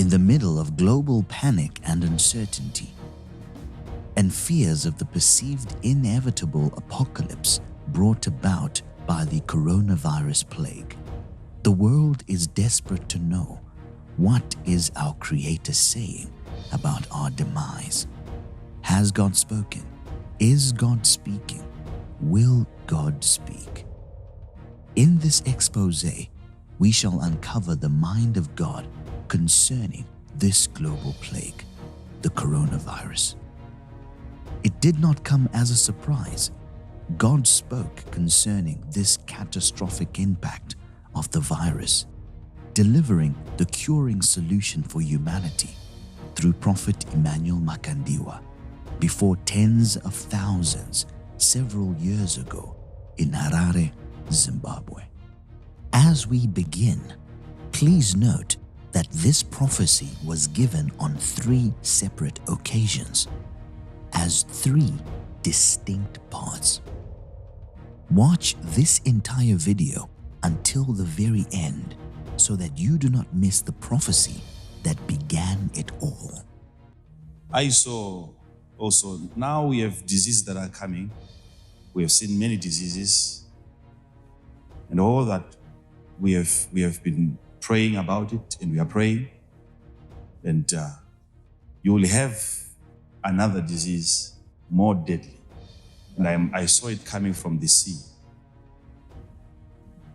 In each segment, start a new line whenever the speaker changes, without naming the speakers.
In the middle of global panic and uncertainty, and fears of the perceived inevitable apocalypse brought about by the coronavirus plague, the world is desperate to know, what is our Creator saying about our demise? Has God spoken? Is God speaking? Will God speak? In this expose, we shall uncover the mind of God concerning this global plague, the coronavirus. It did not come as a surprise. God spoke concerning this catastrophic impact of the virus, delivering the curing solution for humanity through Prophet Emmanuel Makandiwa before tens of thousands several years ago in Harare, Zimbabwe. As we begin, please note that this prophecy was given on 3 separate occasions as 3 distinct parts. Watch this entire video until the very end so that you do not miss the prophecy that began it all.
I saw also, now we have diseases that are coming. We have seen many diseases, and all that we have been praying about it, and we are praying, and you will have another disease more deadly, and I saw it coming from the sea.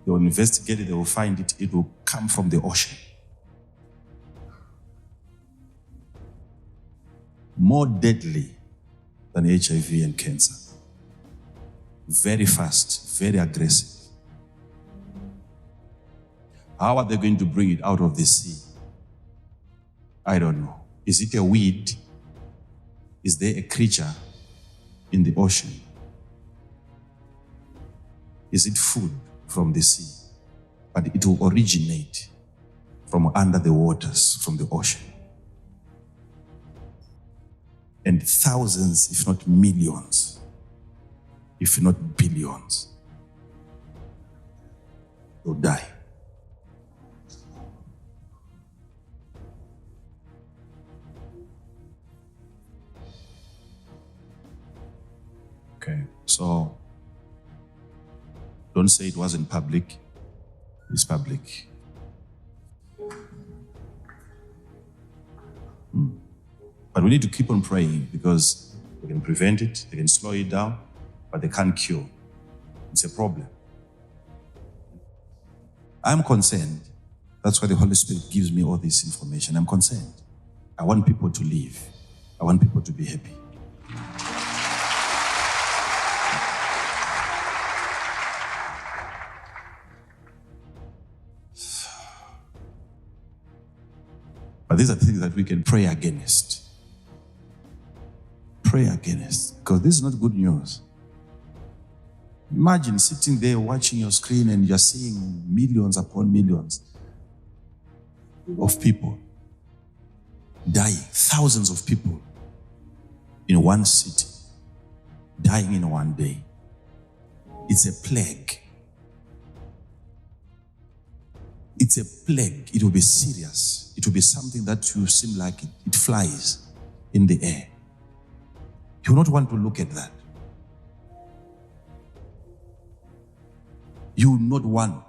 They will investigate it, they will find it, it will come from the ocean. More deadly than HIV and cancer. Very fast, very aggressive. How are they going to bring it out of the sea? I don't know. Is it a weed? Is there a creature in the ocean? Is it food from the sea? But it will originate from under the waters, from the ocean. And thousands, if not millions, if not billions, will die. Okay, so don't say it wasn't public. It's public. But we need to keep on praying because they can prevent it, they can slow it down, but they can't cure. It's a problem. I'm concerned. That's why the Holy Spirit gives me all this information. I'm concerned. I want people to live. I want people to be happy. But these are things that we can pray against. Pray against, because this is not good news. Imagine sitting there watching your screen and you're seeing millions upon millions of people dying, thousands of people in one city, dying in one day. It's a plague. It's a plague. It will be serious. It will be something that you seem like it flies in the air. You will not want to look at that. You will not want.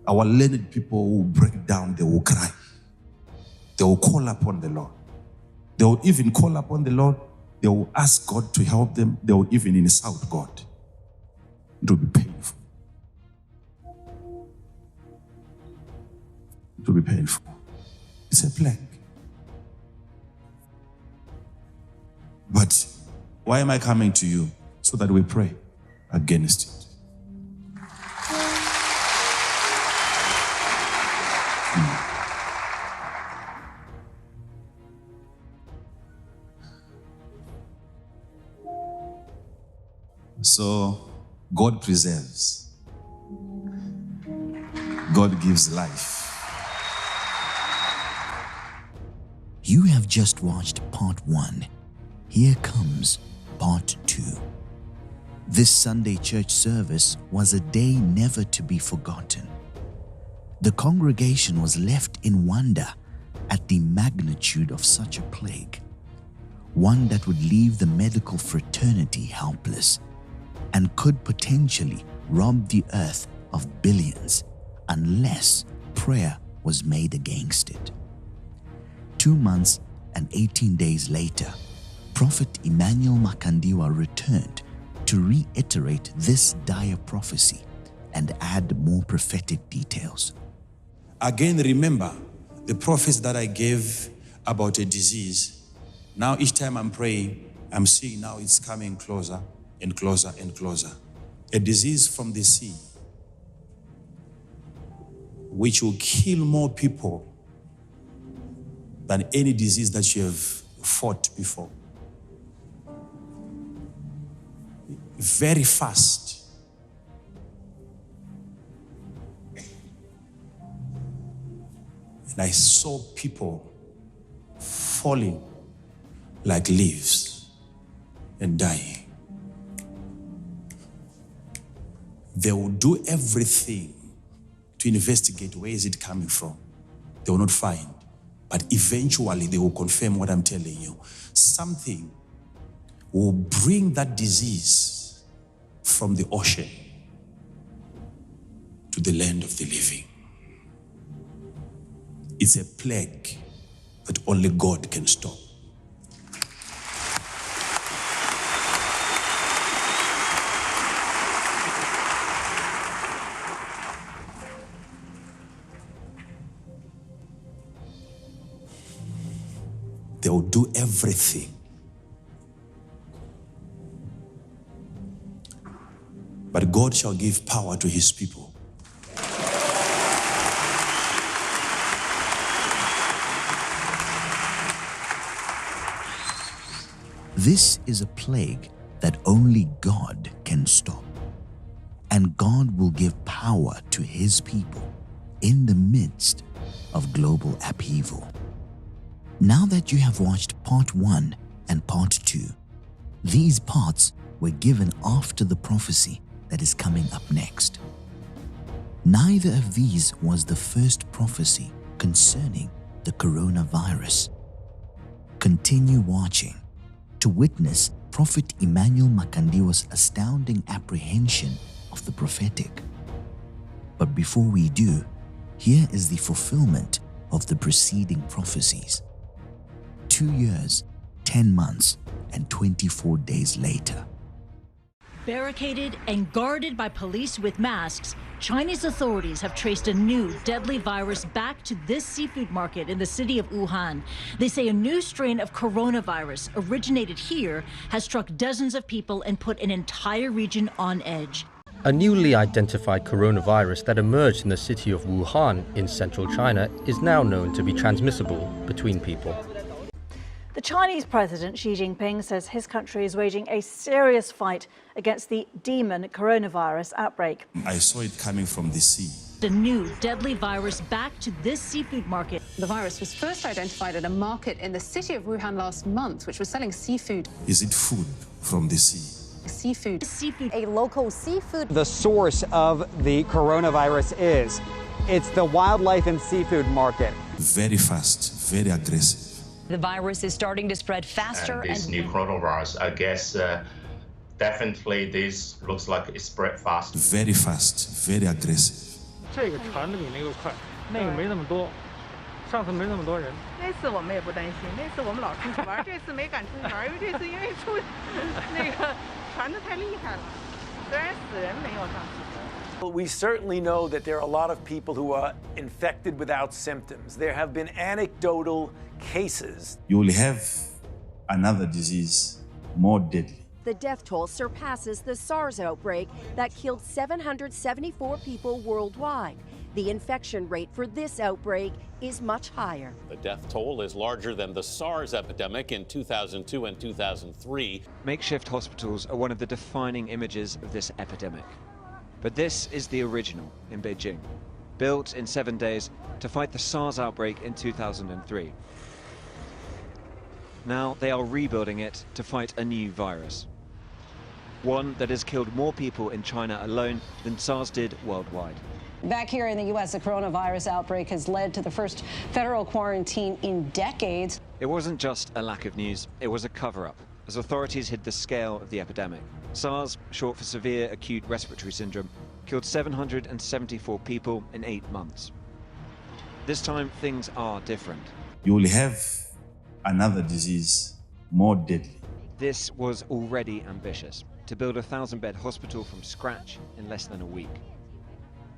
Our learned people will break down, they will cry. They will call upon the Lord. They will even call upon the Lord. They will ask God to help them. They will even insult God. It will be painful. It will be painful. It's a plague. But why am I coming to you? So that we pray against it. So, God preserves. God gives life.
You have just watched part 1. Here comes part 2. This Sunday church service was a day never to be forgotten. The congregation was left in wonder at the magnitude of such a plague, one that would leave the medical fraternity helpless and could potentially rob the earth of billions unless prayer was made against it. 2 months and 18 days later, Prophet Emmanuel Makandiwa returned to reiterate this dire prophecy and add more prophetic details.
Again, remember the prophecy that I gave about a disease. Now each time I'm praying, I'm seeing now it's coming closer and closer and closer. A disease from the sea, which will kill more people than any disease that you have fought before. Very fast. And I saw people falling like leaves and dying. They will do everything to investigate where is it coming from. They will not find. But eventually they will confirm what I'm telling you. Something will bring that disease from the ocean to the land of the living. It's a plague that only God can stop. They will do everything. But God shall give power to his people.
This is a plague that only God can stop. And God will give power to his people in the midst of global upheaval. Now that you have watched part 1 and part 2, these parts were given after the prophecy that is coming up next. Neither of these was the first prophecy concerning the coronavirus. Continue watching to witness Prophet Emmanuel Makandiwa's astounding apprehension of the prophetic. But before we do, here is the fulfillment of the preceding prophecies. 2 years, 10 months, and 24 days later.
Barricaded and guarded by police with masks, Chinese authorities have traced a new deadly virus back to this seafood market in the city of Wuhan. They say a new strain of coronavirus originated here has struck dozens of people and put an entire region on edge.
A newly identified coronavirus that emerged in the city of Wuhan in central China is now known to be transmissible between people.
The Chinese President Xi Jinping says his country is waging a serious fight against the demon coronavirus outbreak.
I saw it coming from the sea.
The new deadly virus back to this seafood market.
The virus was first identified at a market in the city of Wuhan last month, which was selling seafood.
Is it food from the sea?
Seafood.
A
local seafood.
The source of the coronavirus is. It's the wildlife and seafood market.
Very fast, very aggressive.
The virus is starting to spread faster.
And this new coronavirus, I guess, definitely this looks like it spread fast.
Very fast, very aggressive.
这个传的比那个快，那个没那么多，上次没那么多人。
那次我们也不担心，那次我们老出去玩，这次没敢出去玩，因为这次因为那个传得太厉害了，虽然死人没有上次多。
We certainly know that there are a lot of people who are infected without symptoms. There have been anecdotal cases.
You will have another disease more deadly.
The death toll surpasses the SARS outbreak that killed 774 people worldwide. The infection rate for this outbreak is much higher.
The death toll is larger than the SARS epidemic in 2002 and 2003.
Makeshift hospitals are one of the defining images of this epidemic. But this is the original in Beijing, built in 7 days to fight the SARS outbreak in 2003. Now they are rebuilding it to fight a new virus, one that has killed more people in China alone than SARS did worldwide.
Back here in the U.S., the coronavirus outbreak has led to the first federal quarantine in decades.
It wasn't just a lack of news, it was a cover-up, as authorities hid the scale of the epidemic. SARS, short for severe acute respiratory syndrome, killed 774 people in 8 months. This time, things are different.
You will have another disease more deadly.
This was already ambitious, to build a 1,000-bed hospital from scratch in less than a week.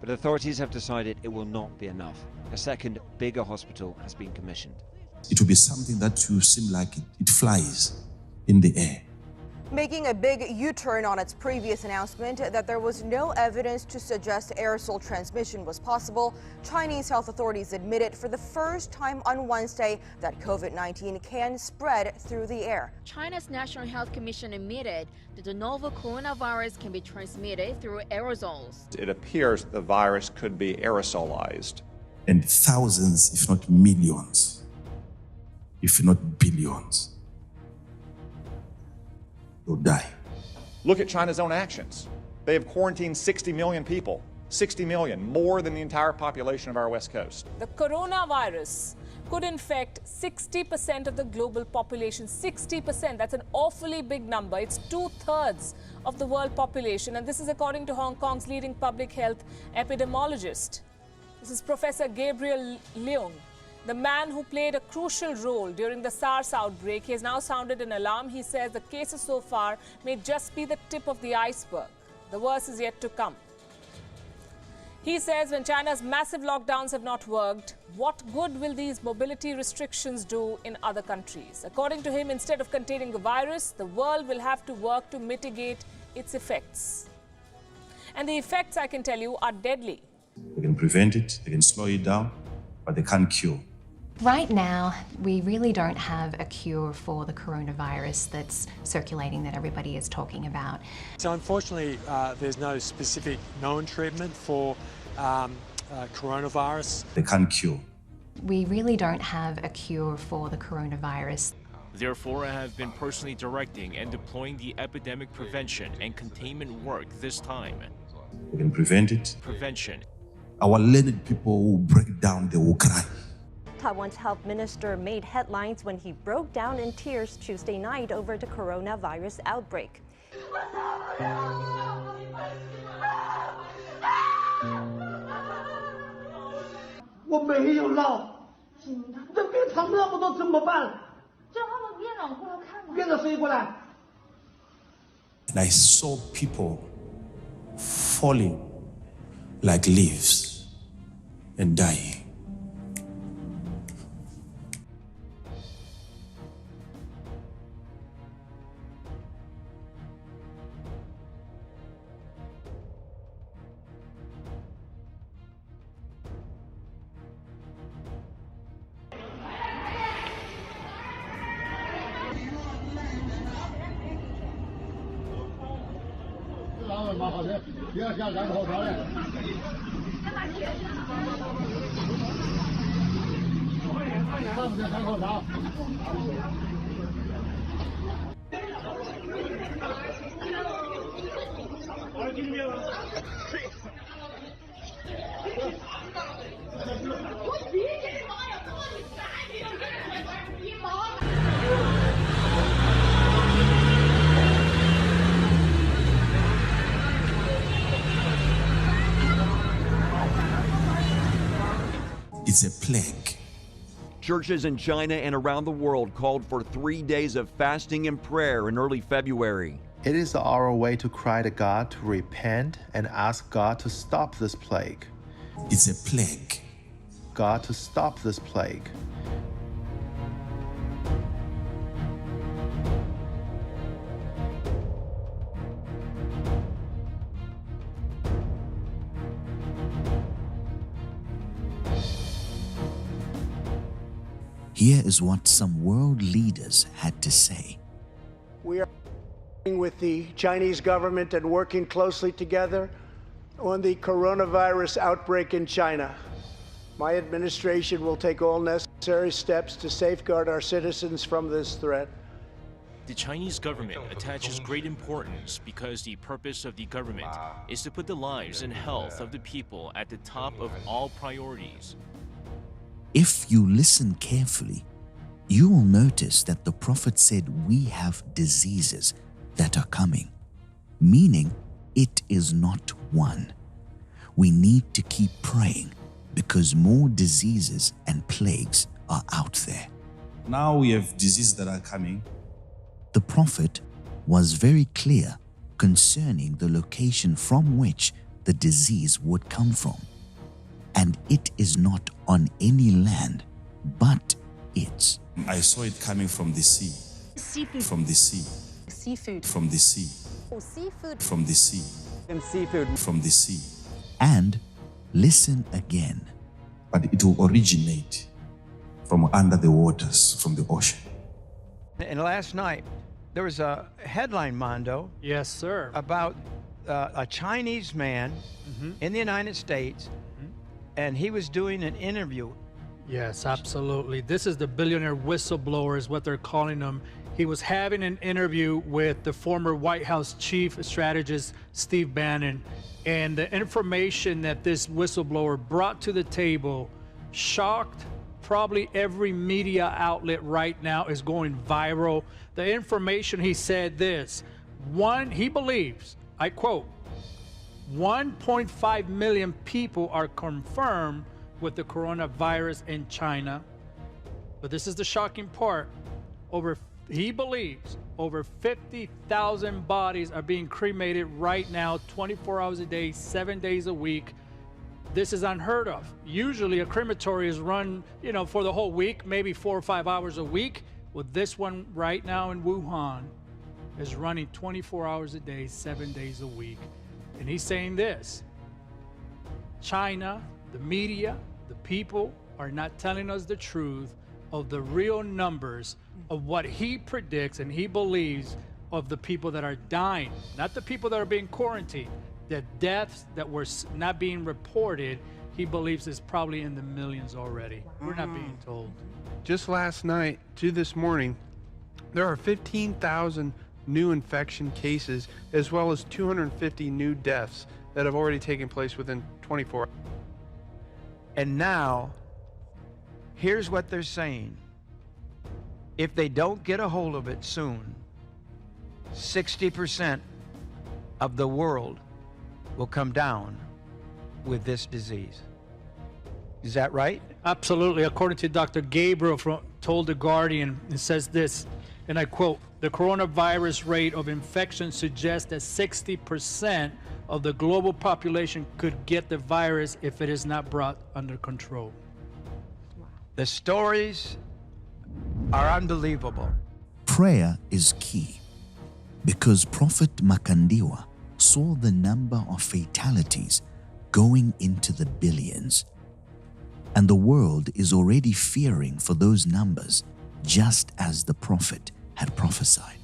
But authorities have decided it will not be enough. A second, bigger hospital has been commissioned.
It will be something that will seem like it flies in the air.
Making a big U-turn on its previous announcement that there was no evidence to suggest aerosol transmission was possible, Chinese health authorities admitted for the first time on Wednesday that COVID-19 can spread through the air.
China's National Health Commission admitted that the novel coronavirus can be transmitted through aerosols.
It appears the virus could be aerosolized.
And thousands, if not millions, if not billions, will die.
Look at China's own actions. They have quarantined 60 million people. 60 million, more than the entire population of our West Coast.
The coronavirus could infect 60% of the global population. 60%, that's an awfully big number. It's 2/3 of the world population. And this is according to Hong Kong's leading public health epidemiologist. This is Professor Gabriel Leung, the man who played a crucial role during the SARS outbreak. He has now sounded an alarm. He says the cases so far may just be the tip of the iceberg. The worst is yet to come. He says when China's massive lockdowns have not worked, what good will these mobility restrictions do in other countries? According to him, instead of containing the virus, the world will have to work to mitigate its effects. And the effects, I can tell you, are deadly.
They can prevent it, they can slow it down, but they can't cure.
Right now, we really don't have a cure for the coronavirus that's circulating that everybody is talking about.
So unfortunately, there's no specific known treatment for coronavirus.
They can't cure.
We really don't have a cure for the coronavirus.
Therefore, I have been personally directing and deploying the epidemic prevention and containment work this time.
We can prevent it.
Prevention.
Our learned people will break down, they will cry.
Taiwan's health minister made headlines when he broke down in tears Tuesday night over the coronavirus outbreak.
And I saw people falling like leaves and dying. It's a plague.
Churches in China and around the world called for 3 days of fasting and prayer in early February.
It is our way to cry to God to repent and ask God to stop this plague.
It's a plague.
God to stop this plague.
Here is what some world leaders had to say.
We are working with the Chinese government and working closely together on the coronavirus outbreak in China. My administration will take all necessary steps to safeguard our citizens from this threat.
The Chinese government attaches great importance because the purpose of the government is to put the lives and health of the people at the top of all priorities.
If you listen carefully, you will notice that the prophet said we have diseases that are coming, meaning it is not one. We need to keep praying because more diseases and plagues are out there.
Now we have diseases that are coming.
The prophet was very clear concerning the location from which the disease would come from. And it is not on any land, but it's.
I saw it coming from the sea.
Seafood.
From the sea.
Seafood.
From the sea.
Oh, seafood.
From the sea.
And seafood.
From the sea.
And listen again.
But it will originate from under the waters, from the ocean.
And last night, there was a headline, Mondo.
Yes, sir.
About a Chinese man in the United States, and he was doing an interview.
Yes, absolutely. This is the billionaire whistleblower is what they're calling him. He was having an interview with the former White House chief strategist, Steve Bannon. And the information that this whistleblower brought to the table shocked probably every media outlet right now, is going viral. The information, he said this, he believes, I quote, 1.5 million people are confirmed with the coronavirus in China. But this is the shocking part. He believes over 50,000 bodies are being cremated right now, 24 hours a day, 7 days a week. This is unheard of. Usually a crematory is run, for the whole week, maybe 4 or 5 hours a week. Well, this one right now in Wuhan is running 24 hours a day, 7 days a week. And he's saying this: China, the media, the people are not telling us the truth of the real numbers of what he predicts and he believes of the people that are dying, not the people that are being quarantined. The deaths that were not being reported, he believes is probably in the millions already. We're not being told.
Just last night to this morning, there are 15,000 new infection cases, as well as 250 new deaths that have already taken place within 24 hours.
And now, here's what they're saying. If they don't get a hold of it soon, 60% of the world will come down with this disease. Is that right?
Absolutely. According to Dr. Gabriel told The Guardian, it says this, and I quote, the coronavirus rate of infection suggests that 60% of the global population could get the virus if it is not brought under control.
The stories are unbelievable.
Prayer is key because Prophet Makandiwa saw the number of fatalities going into the billions. And the world is already fearing for those numbers, just as the prophet had prophesied.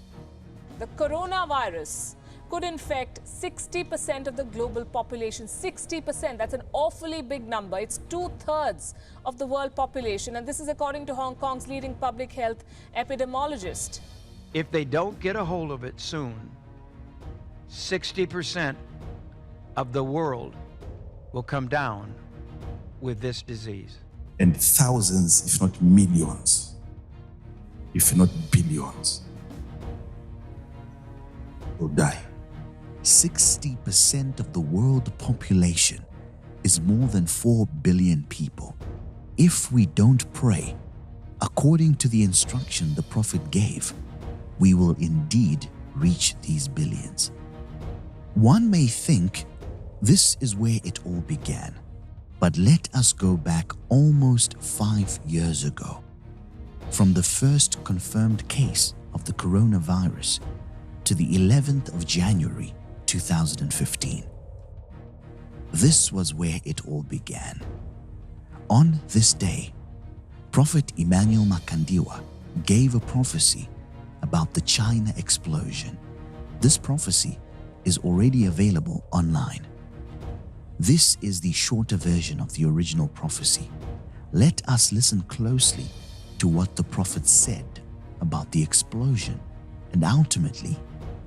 The coronavirus could infect 60% of the global population. 60%, that's an awfully big number. It's 2/3 of the world population. And this is according to Hong Kong's leading public health epidemiologist.
If they don't get a hold of it soon, 60% of the world will come down with this disease.
And thousands, if not millions, if not billions, will die.
60% of the world population is more than 4 billion people. If we don't pray, according to the instruction the prophet gave, we will indeed reach these billions. One may think this is where it all began, but let us go back almost 5 years ago, from the first confirmed case of the coronavirus to the 11th of January 2015. This was where it all began. On this day, Prophet Emmanuel Makandiwa gave a prophecy about the China explosion. This prophecy is already available online. This is the shorter version of the original prophecy. Let us listen closely to what the prophet said about the explosion and ultimately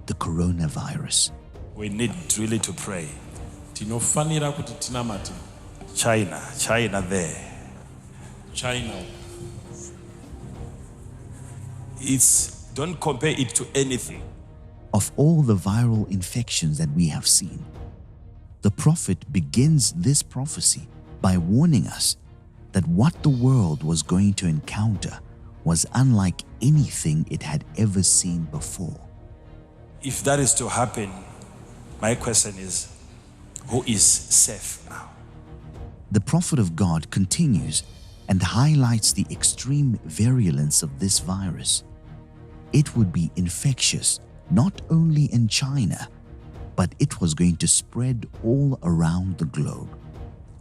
the coronavirus.
We need really to pray.
Tinofanira kuti tinamate.
China there.
China.
Don't compare it to anything.
Of all the viral infections that we have seen, the prophet begins this prophecy by warning us that what the world was going to encounter was unlike anything it had ever seen before.
If that is to happen, my question is, who is safe now?
The prophet of God continues and highlights the extreme virulence of this virus. It would be infectious not only in China, but it was going to spread all around the globe.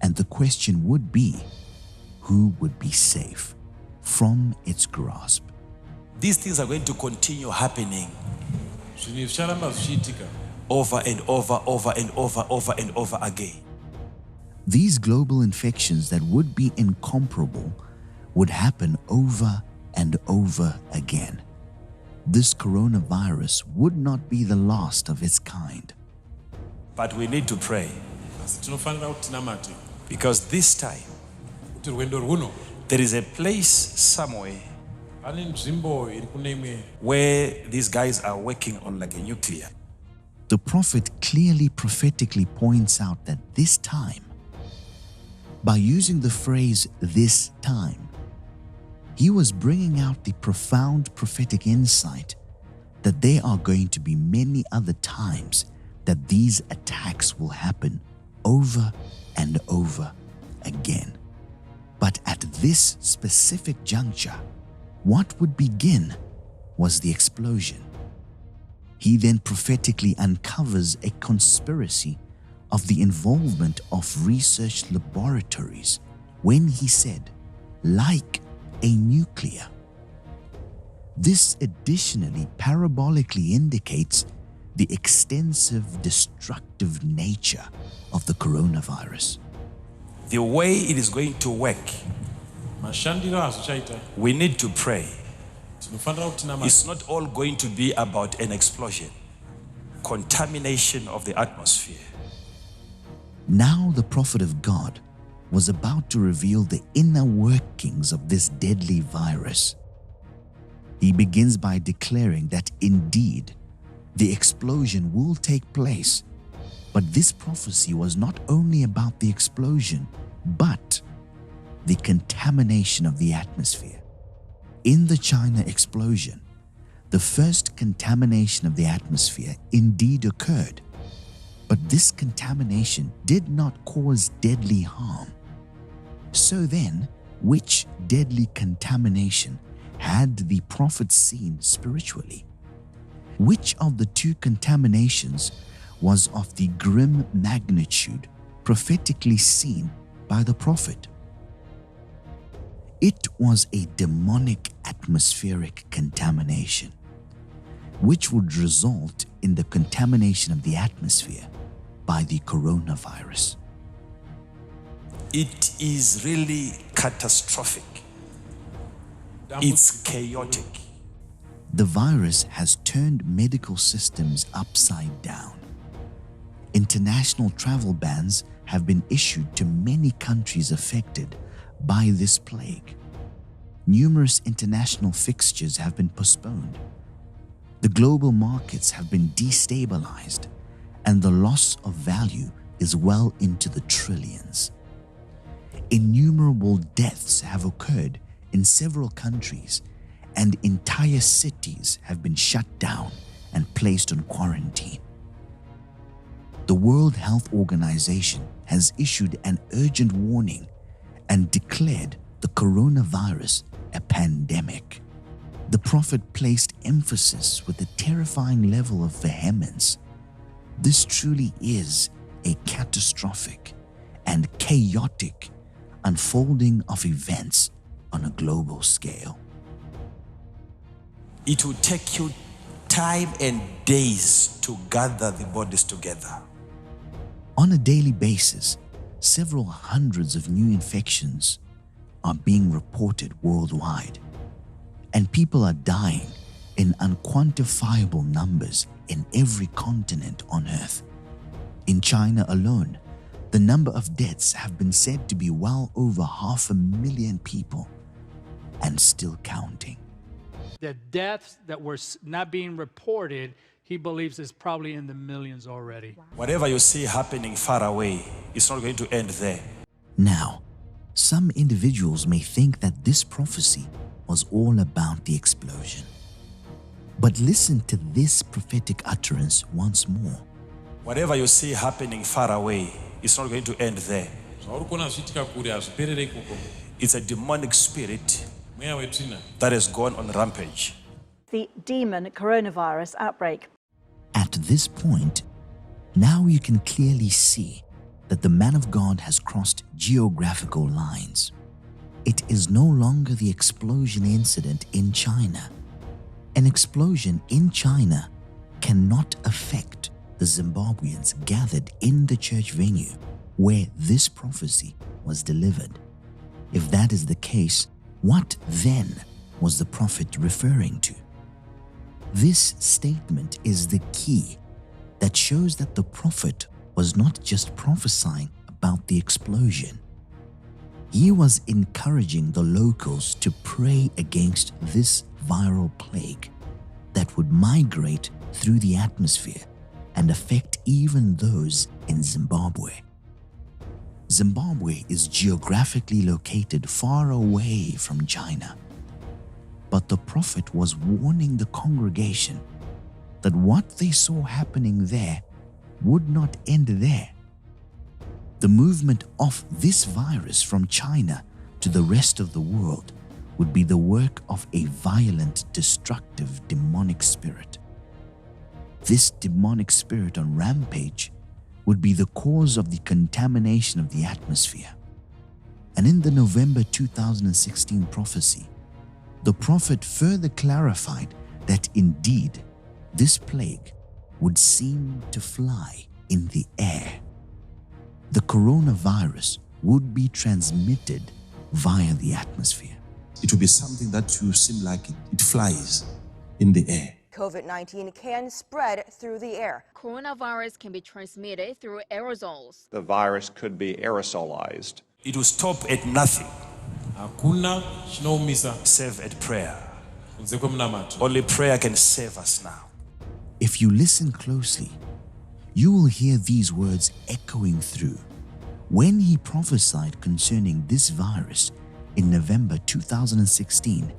And the question would be, who would be safe from its grasp?
These things are going to continue happening over and over again.
These global infections that would be incomparable would happen over and over again. This coronavirus would not be the last of its kind.
But we need to pray. Because this time, there is a place somewhere where these guys are working on like a nuclear.
The prophet clearly prophetically points out that this time, by using the phrase "this time," he was bringing out the profound prophetic insight that there are going to be many other times that these attacks will happen over and over again. But at this specific juncture, what would begin was the explosion. He then prophetically uncovers a conspiracy of the involvement of research laboratories when he said, like a nuclear. This additionally parabolically indicates the extensive destructive nature of the coronavirus.
The way it is going to work, we need to pray. It's not all going to be about an explosion, contamination of the atmosphere.
Now the prophet of God was about to reveal the inner workings of this deadly virus. He begins by declaring that indeed the explosion will take place, but this prophecy was not only about the explosion, but the contamination of the atmosphere. In the China explosion, the first contamination of the atmosphere indeed occurred, but this contamination did not cause deadly harm. So then, which deadly contamination had the prophet seen spiritually? Which of the two contaminations was of the grim magnitude prophetically seen by the prophet? It was a demonic atmospheric contamination, which would result in the contamination of the atmosphere by the coronavirus.
It is really catastrophic. It's chaotic.
The virus has turned medical systems upside down. International travel bans have been issued to many countries affected by this plague. Numerous international fixtures have been postponed. The global markets have been destabilized, and the loss of value is well into the trillions. Innumerable deaths have occurred in several countries, and entire cities have been shut down and placed on quarantine. The World Health Organization has issued an urgent warning and declared the coronavirus a pandemic. The prophet placed emphasis with a terrifying level of vehemence. This truly is a catastrophic and chaotic unfolding of events on a global scale.
It will take you time and days to gather the bodies together.
On a daily basis, several hundreds of new infections are being reported worldwide, and people are dying in unquantifiable numbers in every continent on earth. In China alone, the number of deaths have been said to be well over 500,000 people, and still counting.
The deaths that were not being reported, he believes is probably in the millions already.
Whatever you see happening far away, it's not going to end there.
Now, some individuals may think that this prophecy was all about the explosion. But listen to this prophetic utterance once more.
Whatever you see happening far away, it's not going to end there. It's a demonic spirit that has gone on rampage.
The demon coronavirus outbreak.
At this point, now you can clearly see that the man of God has crossed geographical lines. It is no longer the explosion incident in China. An explosion in China cannot affect the Zimbabweans gathered in the church venue where this prophecy was delivered. If that is the case, what then was the prophet referring to? This statement is the key that shows that the prophet was not just prophesying about the explosion. He was encouraging the locals to pray against this viral plague that would migrate through the atmosphere and affect even those in Zimbabwe. Zimbabwe is geographically located far away from China. But the prophet was warning the congregation that what they saw happening there would not end there. The movement of this virus from China to the rest of the world would be the work of a violent, destructive, demonic spirit. This demonic spirit on rampage would be the cause of the contamination of the atmosphere. And in the November 2016 prophecy, the prophet further clarified that indeed this plague would seem to fly in the air. The coronavirus would be transmitted via the atmosphere.
It will be something that will seem like it flies in the air.
COVID-19 can spread through the air.
Coronavirus can be transmitted through aerosols.
The virus could be aerosolized.
It will stop at nothing. Save at prayer. Only prayer can save us now.
If you listen closely, you will hear these words echoing through when he prophesied concerning this virus in November 2016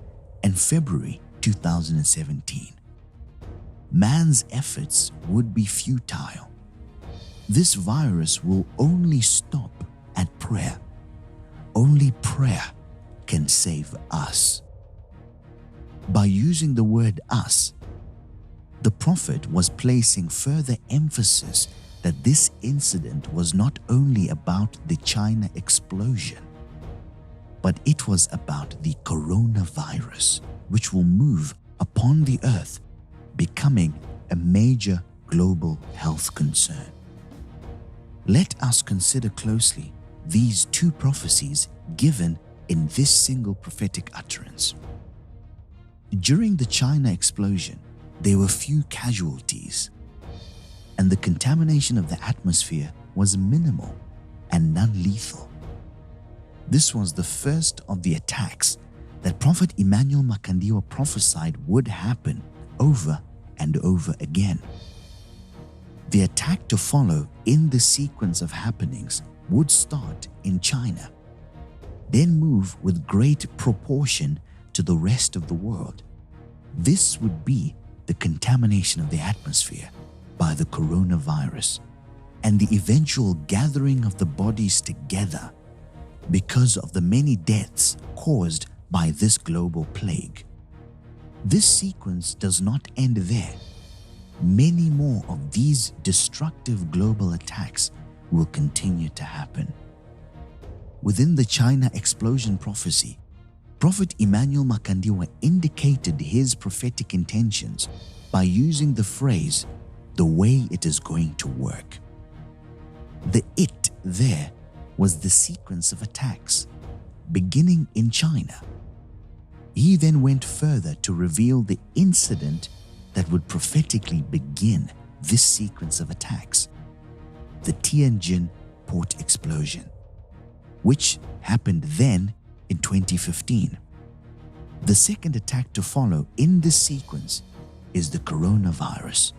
and February 2017. Man's efforts would be futile. This virus will only stop at prayer. Only prayer can save us. By using the word us, the prophet was placing further emphasis that this incident was not only about the China explosion, but it was about the coronavirus, which will move upon the earth, becoming a major global health concern. Let us consider closely these two prophecies given in this single prophetic utterance. During the China explosion, there were few casualties, and the contamination of the atmosphere was minimal and non-lethal. This was the first of the attacks that Prophet Emmanuel Makandiwa prophesied would happen over and over again. The attack to follow in the sequence of happenings would start in China, then move with great proportion to the rest of the world. This would be the contamination of the atmosphere by the coronavirus and the eventual gathering of the bodies together because of the many deaths caused by this global plague. This sequence does not end there. Many more of these destructive global attacks will continue to happen. Within the China explosion prophecy, Prophet Emmanuel Makandiwa indicated his prophetic intentions by using the phrase, "the way it is going to work." The "it" there was the sequence of attacks, beginning in China. He then went further to reveal the incident that would prophetically begin this sequence of attacks, the Tianjin port explosion, which happened then in 2015. The second attack to follow in this sequence is the coronavirus,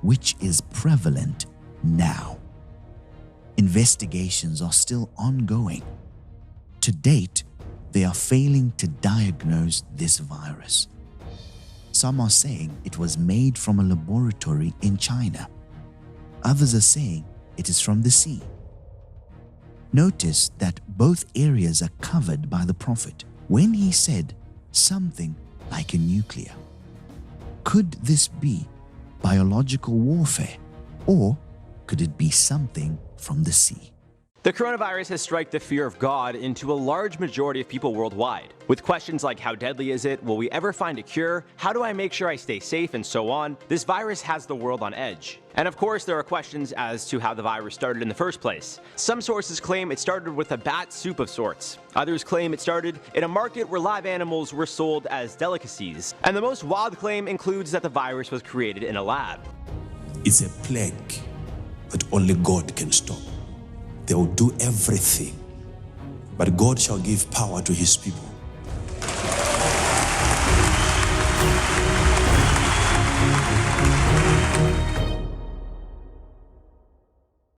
which is prevalent now. Investigations are still ongoing. To date, they are failing to diagnose this virus. Some are saying it was made from a laboratory in China. Others are saying it is from the sea. Notice that both areas are covered by the prophet when he said something like a nuclear. Could this be biological warfare, or could it be something from the sea?
The coronavirus has struck the fear of God into a large majority of people worldwide. With questions like how deadly is it, will we ever find a cure, how do I make sure I stay safe, and so on, this virus has the world on edge. And of course, there are questions as to how the virus started in the first place. Some sources claim it started with a bat soup of sorts. Others claim it started in a market where live animals were sold as delicacies. And the most wild claim includes that the virus was created in a lab.
It's a plague that only God can stop. They will do everything, but God shall give power to his people.